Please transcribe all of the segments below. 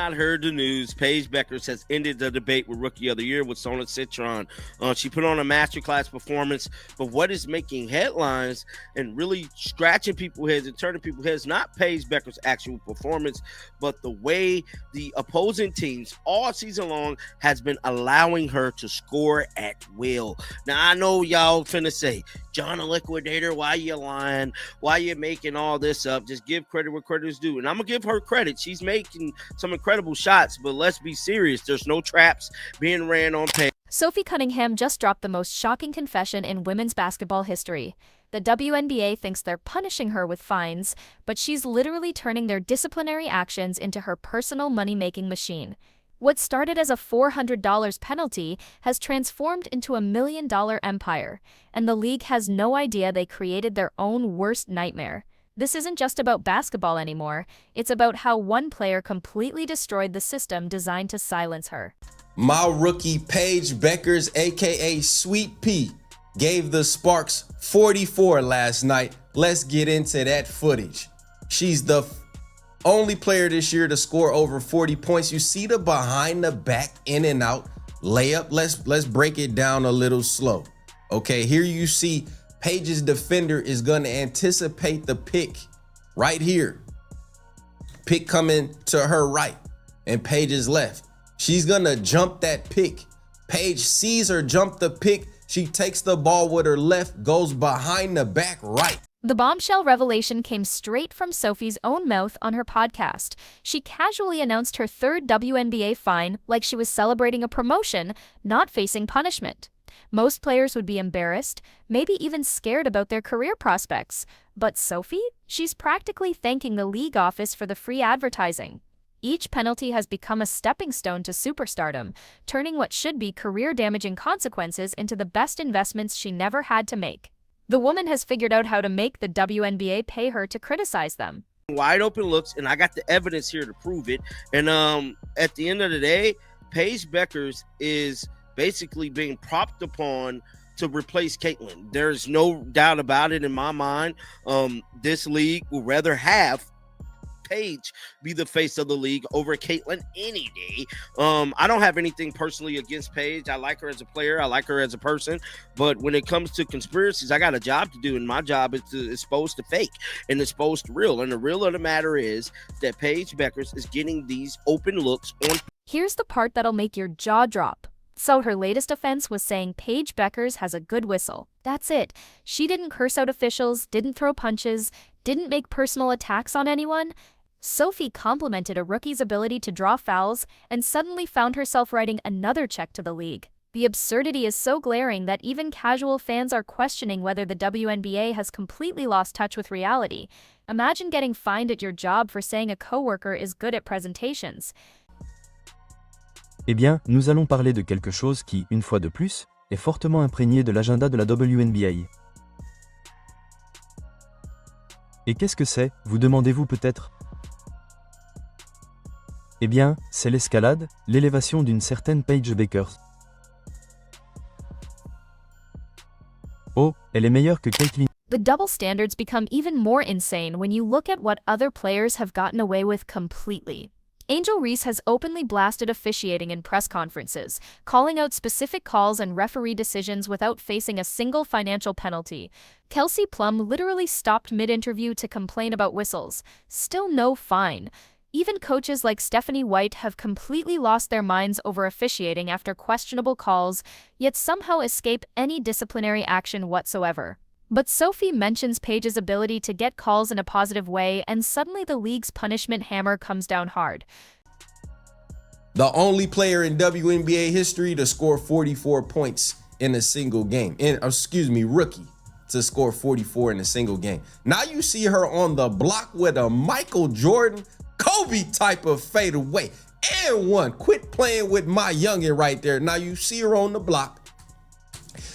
Not heard the news. Paige Bueckers has ended the debate with Rookie of the Year with Sona Citron. She put on a masterclass performance, but what is making headlines and really scratching people's heads and turning people's heads, not Paige Bueckers' actual performance, but the way the opposing teams all season long has been allowing her to score at will. Now, I know y'all finna say, John a liquidator, why you lying? Why you making all this up? Just give credit where credit is due. And I'm going to give her credit. She's making some incredible shots, but let's be serious. There's no traps being ran on Paige. Sophie Cunningham just dropped the most shocking confession in women's basketball history. The WNBA thinks they're punishing her with fines, but she's literally turning their disciplinary actions into her personal money-making machine. What started as a $400 penalty has transformed into a $1 million empire, and the league has no idea they created their own worst nightmare. This isn't just about basketball anymore, it's about how one player completely destroyed the system designed to silence her. My rookie Paige Bueckers, aka Sweet Pea, gave the Sparks 44 last night. Let's get into that footage. She's the only player this year to score over 40 points. You see the behind the back in and out layup. Let's break it down a little slow. Okay, here you see Paige's defender is going to anticipate the pick right here. Pick coming to her right and Paige's left. She's going to jump that pick. Paige sees her jump the pick. She takes the ball with her left, goes behind the back right. The bombshell revelation came straight from Sophie's own mouth on her podcast. She casually announced her third WNBA fine like she was celebrating a promotion, not facing punishment. Most players would be embarrassed, maybe even scared about their career prospects. But Sophie? She's practically thanking the league office for the free advertising. Each penalty has become a stepping stone to superstardom, turning what should be career-damaging consequences into the best investments she never had to make. The woman has figured out how to make the WNBA pay her to criticize them. Wide open looks, and I got the evidence here to prove it. And at the end of the day, Paige Bueckers is basically being propped upon to replace Caitlyn. There's no doubt about it in my mind. This league would rather have Paige be the face of the league over Caitlyn any day. I don't have anything personally against Paige. I like her as a player. I like her as a person. But when it comes to conspiracies, I got a job to do, and my job is supposed to fake and it's supposed to real. And the real of the matter is that Paige Bueckers is getting these open looks on. Here's the part that'll make your jaw drop. So her latest offense was saying Paige Bueckers has a good whistle. That's it. She didn't curse out officials, didn't throw punches, didn't make personal attacks on anyone. Sophie complimented a rookie's ability to draw fouls and suddenly found herself writing another check to the league. The absurdity is so glaring that even casual fans are questioning whether the WNBA has completely lost touch with reality. Imagine getting fined at your job for saying a coworker is good at presentations. Eh bien, nous allons parler de quelque chose qui, une fois de plus, est fortement imprégné de l'agenda de la WNBA. Et qu'est-ce que c'est, vous demandez-vous peut-être? Eh bien, c'est l'escalade, l'élévation d'une certaine Paige Bueckers. Oh, elle est meilleure que Caitlyn. The double standards become even more insane when you look at what other players have gotten away with completely. Angel Reese has openly blasted officiating in press conferences, calling out specific calls and referee decisions without facing a single financial penalty. Kelsey Plum literally stopped mid-interview to complain about whistles. Still no fine. Even coaches like Stephanie White have completely lost their minds over officiating after questionable calls, yet somehow escape any disciplinary action whatsoever. But Sophie mentions Paige's ability to get calls in a positive way, and suddenly the league's punishment hammer comes down hard. The only player in WNBA history to score 44 points in a single game. Rookie to score 44 in a single game. Now you see her on the block with a Michael Jordan, Kobe type of fadeaway. And one. Quit playing with my youngin' right there. Now you see her on the block.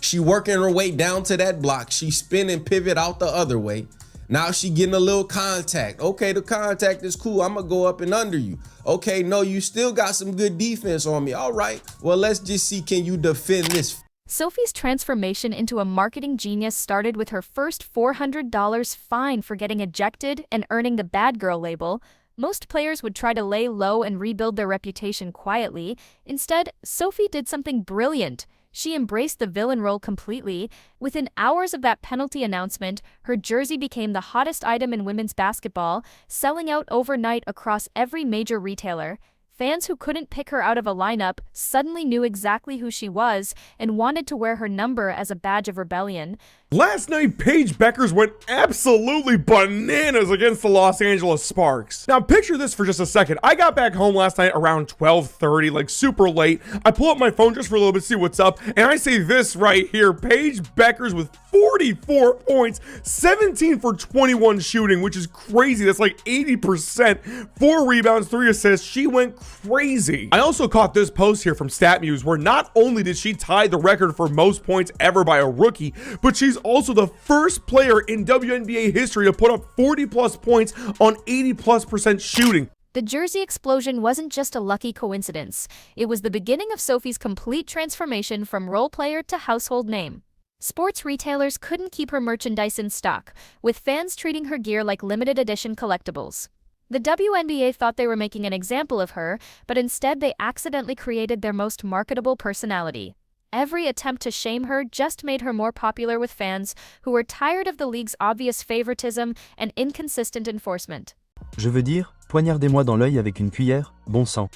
She working her way down to that block. She spin and pivot out the other way. Now she getting a little contact. Okay, the contact is cool. I'm gonna go up and under you. Okay, no, you still got some good defense on me. All right, well, let's just see, can you defend this? Sophie's transformation into a marketing genius started with her first $400 fine for getting ejected and earning the bad girl label. Most players would try to lay low and rebuild their reputation quietly. Instead, Sophie did something brilliant. She embraced the villain role completely. Within hours of that penalty announcement, her jersey became the hottest item in women's basketball, selling out overnight across every major retailer. Fans who couldn't pick her out of a lineup suddenly knew exactly who she was and wanted to wear her number as a badge of rebellion. Last night, Paige Bueckers went absolutely bananas against the Los Angeles Sparks. Now, picture this for just a second. I got back home last night around 12:30, like super late. I pull up my phone just for a little bit to see what's up, and I see this right here. Paige Bueckers with 44 points, 17 for 21 shooting, which is crazy. That's like 80%. 4 rebounds, 3 assists. She went crazy. I also caught this post here from StatMuse where not only did she tie the record for most points ever by a rookie, but she's also the first player in WNBA history to put up 40+ points on 80+% shooting. The jersey explosion wasn't just a lucky coincidence. It was the beginning of Sophie's complete transformation from role player to household name. Sports retailers couldn't keep her merchandise in stock, with fans treating her gear like limited edition collectibles. The WNBA thought they were making an example of her, but instead they accidentally created their most marketable personality. Every attempt to shame her just made her more popular with fans who were tired of the league's obvious favoritism and inconsistent enforcement. Je veux dire, poignardez-moi dans l'œil avec une cuillère, bon sang.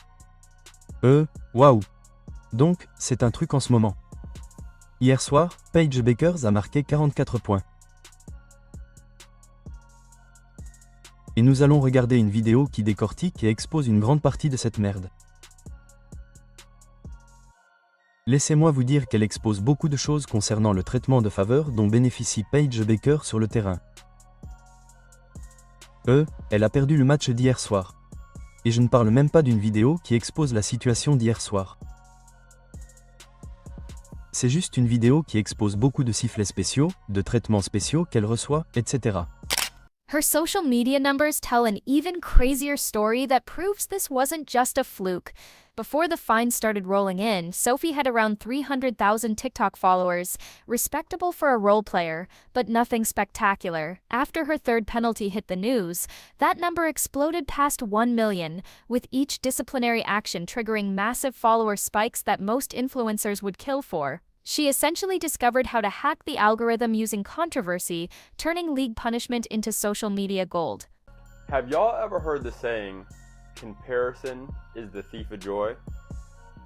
Waouh. Donc, c'est un truc en ce moment. Hier soir, Paige Bueckers a marqué 44 points. Et nous allons regarder une vidéo qui décortique et expose une grande partie de cette merde. Laissez-moi vous dire qu'elle expose beaucoup de choses concernant le traitement de faveur dont bénéficie Paige Bueckers sur le terrain. Elle a perdu le match d'hier soir. Et je ne parle même pas d'une vidéo qui expose la situation d'hier soir. C'est juste une vidéo qui expose beaucoup de sifflets spéciaux, de traitements spéciaux qu'elle reçoit, etc. Her social media numbers tell an even crazier story that proves this wasn't just a fluke. Before the fines started rolling in, Sophie had around 300,000 TikTok followers, respectable for a role player, but nothing spectacular. After her third penalty hit the news, that number exploded past 1 million, with each disciplinary action triggering massive follower spikes that most influencers would kill for. She essentially discovered how to hack the algorithm using controversy, turning league punishment into social media gold. Have y'all ever heard the saying, comparison is the thief of joy?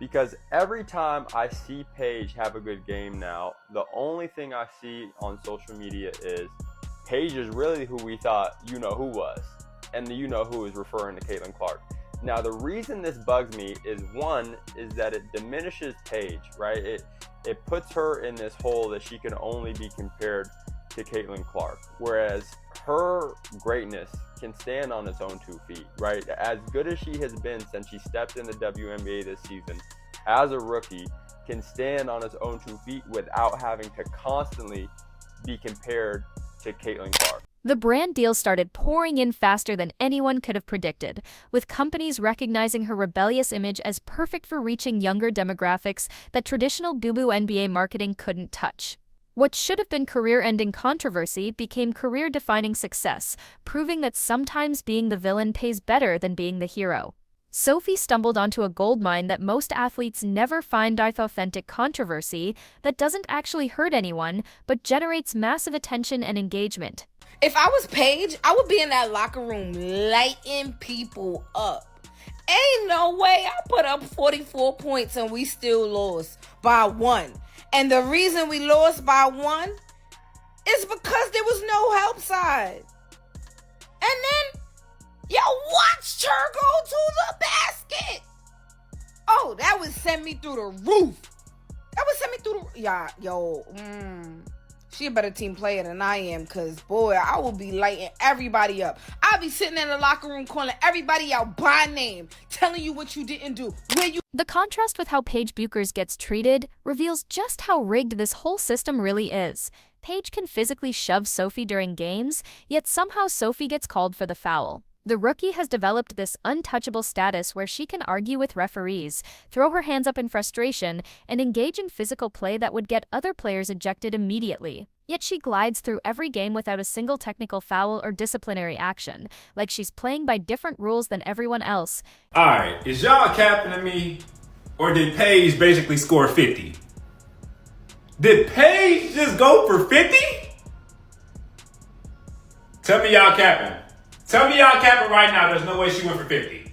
Because every time I see Paige have a good game now, the only thing I see on social media is Paige is really who we thought you-know-who was. And the you-know-who is referring to Caitlin Clark. Now, the reason this bugs me is, one, is that it diminishes Paige, right? It puts her in this hole that she can only be compared to Caitlin Clark, whereas her greatness can stand on its own 2 feet, right? As good as she has been since she stepped in the WNBA this season, as a rookie, can stand on its own 2 feet without having to constantly be compared to Caitlin Clark. The brand deals started pouring in faster than anyone could have predicted, with companies recognizing her rebellious image as perfect for reaching younger demographics that traditional Wnba marketing couldn't touch. What should have been career-ending controversy became career-defining success, proving that sometimes being the villain pays better than being the hero. Sophie stumbled onto a goldmine that most athletes never find: authentic controversy that doesn't actually hurt anyone, but generates massive attention and engagement. If I was Paige, I would be in that locker room lighting people up. Ain't no way I put up 44 points and we still lost by 1. And the reason we lost by 1 is because there was no help side. And then, yo, watched her go to the basket. Oh, that would send me through the roof. She a better team player than I am, because, boy, I will be lighting everybody up. I'll be sitting in the locker room calling everybody out by name, telling you what you didn't do, where you... The contrast with how Paige Bueckers gets treated reveals just how rigged this whole system really is. Paige can physically shove Sophie during games, yet somehow Sophie gets called for the foul. The rookie has developed this untouchable status where she can argue with referees, throw her hands up in frustration, and engage in physical play that would get other players ejected immediately. Yet she glides through every game without a single technical foul or disciplinary action, like she's playing by different rules than everyone else. Alright, is y'all capping at me? Or did Paige basically score 50? Did Paige just go for 50? Tell me y'all capping. Tell me y'all capping right now. There's no way she went for 50.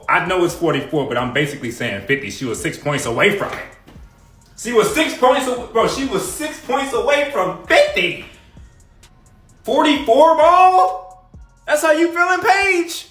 I know it's 44, but I'm basically saying 50. She was 6 points away from it. She was 6 points away. Bro, she was 6 points away from 50. 44 ball? That's how you feeling, Paige?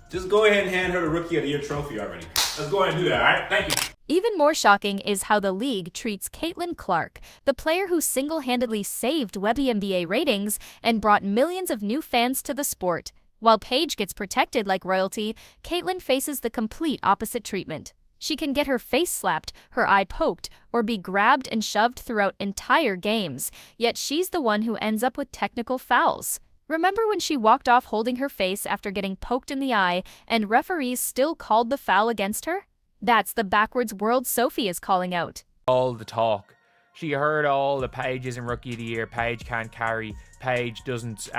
Just go ahead and hand her the Rookie of the Year trophy already. Let's go ahead and do that, all right? Thank you. Even more shocking is how the league treats Caitlin Clark, the player who single-handedly saved Wnba ratings and brought millions of new fans to the sport. While Paige gets protected like royalty, Caitlin faces the complete opposite treatment. She can get her face slapped, her eye poked, or be grabbed and shoved throughout entire games, yet she's the one who ends up with technical fouls. Remember when she walked off holding her face after getting poked in the eye, and referees still called the foul against her? That's the backwards world Sophie is calling out. All the talk. She heard all the Paige isn't Rookie of the Year, Paige can't carry, Paige doesn't,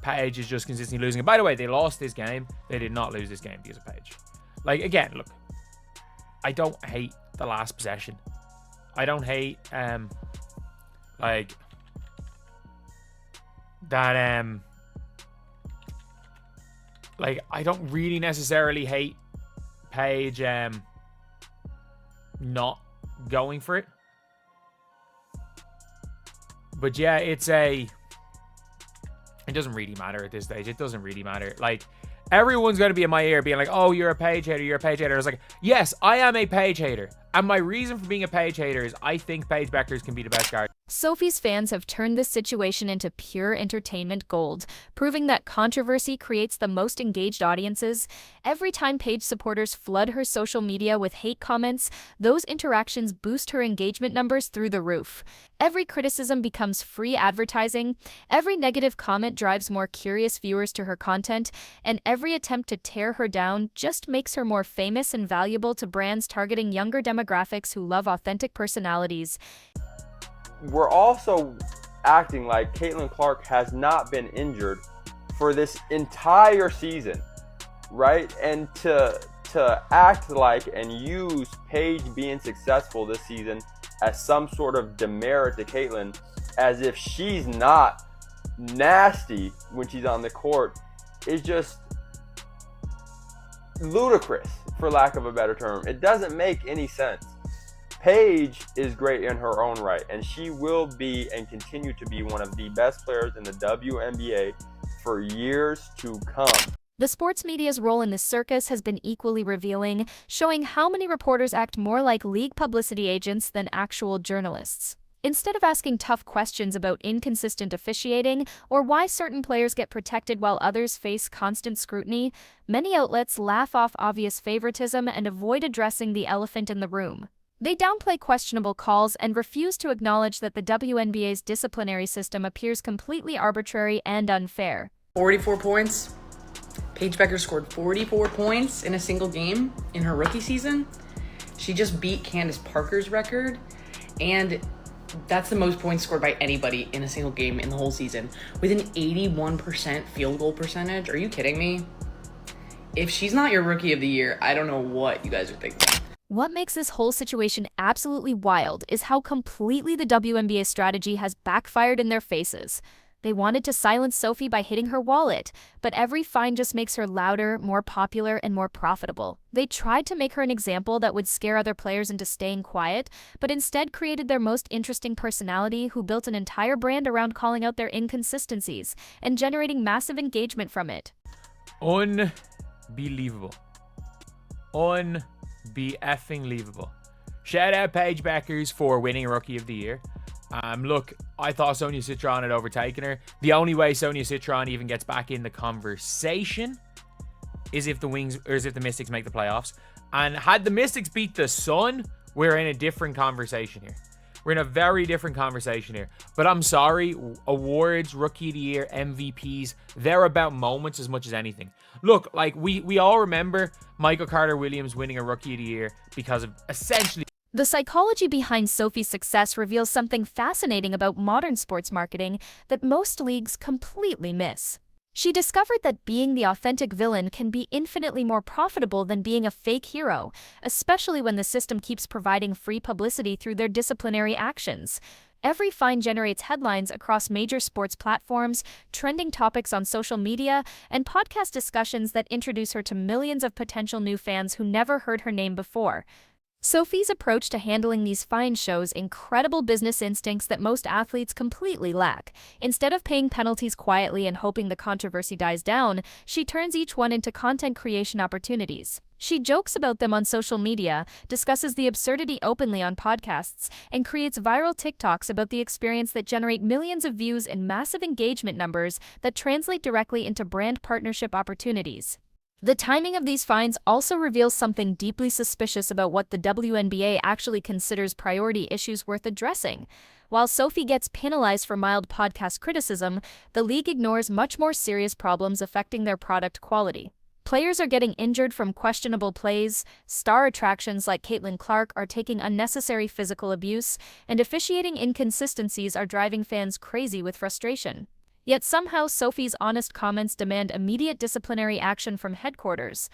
Paige is just consistently losing. And by the way, they lost this game. They did not lose this game because of Paige. Like, again, look, I don't hate the last possession. I don't hate, like, that, like, I don't really necessarily hate Paige, not going for it. But yeah, it doesn't really matter at this stage. It doesn't really matter. Like, everyone's going to be in my ear being like, oh, you're a Paige hater, you're a Paige hater. I was like, yes, I am a Paige hater. And my reason for being a Paige hater is I think Paige Bueckers can be the best guard. Sophie's fans have turned this situation into pure entertainment gold, proving that controversy creates the most engaged audiences. Every time Paige supporters flood her social media with hate comments, those interactions boost her engagement numbers through the roof. Every criticism becomes free advertising, every negative comment drives more curious viewers to her content, and every attempt to tear her down just makes her more famous and valuable to brands targeting younger demographics who love authentic personalities. We're also acting like Caitlin Clark has not been injured for this entire season, right? And to act like and use Paige being successful this season as some sort of demerit to Caitlin, as if she's not nasty when she's on the court, is just ludicrous, for lack of a better term. It doesn't make any sense. Paige is great in her own right, and she will be and continue to be one of the best players in the WNBA for years to come. The sports media's role in this circus has been equally revealing, showing how many reporters act more like league publicity agents than actual journalists. Instead of asking tough questions about inconsistent officiating or why certain players get protected while others face constant scrutiny, many outlets laugh off obvious favoritism and avoid addressing the elephant in the room. They downplay questionable calls and refuse to acknowledge that the WNBA's disciplinary system appears completely arbitrary and unfair. 44 points. Paige Bueckers scored 44 points in a single game in her rookie season. She just beat Candace Parker's record, and that's the most points scored by anybody in a single game in the whole season, with an 81% field goal percentage. Are you kidding me? If she's not your Rookie of the Year, I don't know what you guys are thinking. What makes this whole situation absolutely wild is how completely the WNBA strategy has backfired in their faces. They wanted to silence Sophie by hitting her wallet, but every fine just makes her louder, more popular, and more profitable. They tried to make her an example that would scare other players into staying quiet, but instead created their most interesting personality, who built an entire brand around calling out their inconsistencies and generating massive engagement from it. Unbelievable. Be-effing-lievable. Shout out Paige Bueckers for winning Rookie of the Year. Look, I thought Sonia Citron had overtaken her. The only way Sonia Citron even gets back in the conversation is if the Mystics make the playoffs. And had the Mystics beat the Sun, we're in a different conversation here. We're in a very different conversation here. But I'm sorry, awards, Rookie of the Year, MVPs, they're about moments as much as anything. Look, like, we all remember Michael Carter-Williams winning a Rookie of the Year because of essentially The psychology behind Sophie's success reveals something fascinating about modern sports marketing that most leagues completely miss. She discovered that being the authentic villain can be infinitely more profitable than being a fake hero, especially when the system keeps providing free publicity through their disciplinary actions. Every fine generates headlines across major sports platforms, trending topics on social media, and podcast discussions that introduce her to millions of potential new fans who never heard her name before. Sophie's approach to handling these fines shows incredible business instincts that most athletes completely lack. Instead of paying penalties quietly and hoping the controversy dies down, she turns each one into content creation opportunities. She jokes about them on social media, discusses the absurdity openly on podcasts, and creates viral TikToks about the experience that generate millions of views and massive engagement numbers that translate directly into brand partnership opportunities. The timing of these fines also reveals something deeply suspicious about what the WNBA actually considers priority issues worth addressing. While Sophie gets penalized for mild podcast criticism, the league ignores much more serious problems affecting their product quality. Players are getting injured from questionable plays, star attractions like Caitlin Clark are taking unnecessary physical abuse, and officiating inconsistencies are driving fans crazy with frustration. Yet somehow Sophie's honest comments demand immediate disciplinary action from headquarters.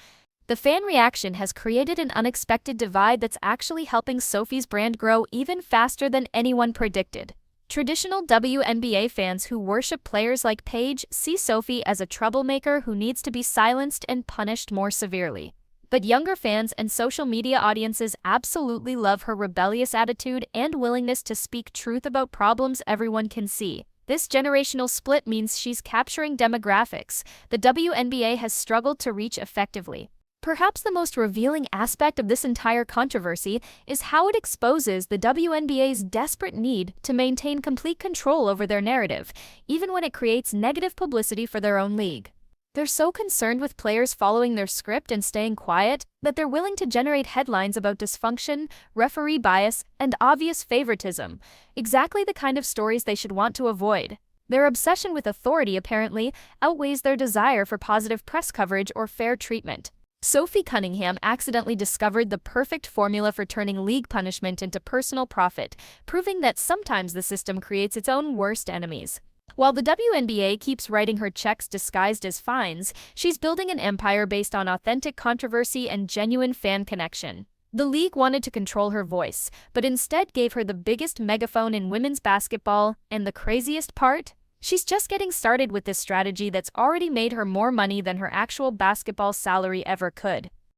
The fan reaction has created an unexpected divide that's actually helping Sophie's brand grow even faster than anyone predicted. Traditional WNBA fans who worship players like Paige see Sophie as a troublemaker who needs to be silenced and punished more severely. But younger fans and social media audiences absolutely love her rebellious attitude and willingness to speak truth about problems everyone can see. This generational split means she's capturing demographics the WNBA has struggled to reach effectively. Perhaps the most revealing aspect of this entire controversy is how it exposes the WNBA's desperate need to maintain complete control over their narrative, even when it creates negative publicity for their own league. They're so concerned with players following their script and staying quiet that they're willing to generate headlines about dysfunction, referee bias, and obvious favoritism, exactly the kind of stories they should want to avoid. Their obsession with authority apparently outweighs their desire for positive press coverage or fair treatment. Sophie Cunningham accidentally discovered the perfect formula for turning league punishment into personal profit, proving that sometimes the system creates its own worst enemies. While the WNBA keeps writing her checks disguised as fines, she's building an empire based on authentic controversy and genuine fan connection. The league wanted to control her voice, but instead gave her the biggest megaphone in women's basketball, and the craziest part? She's just getting started with this strategy that's already made her more money than her actual basketball salary ever could.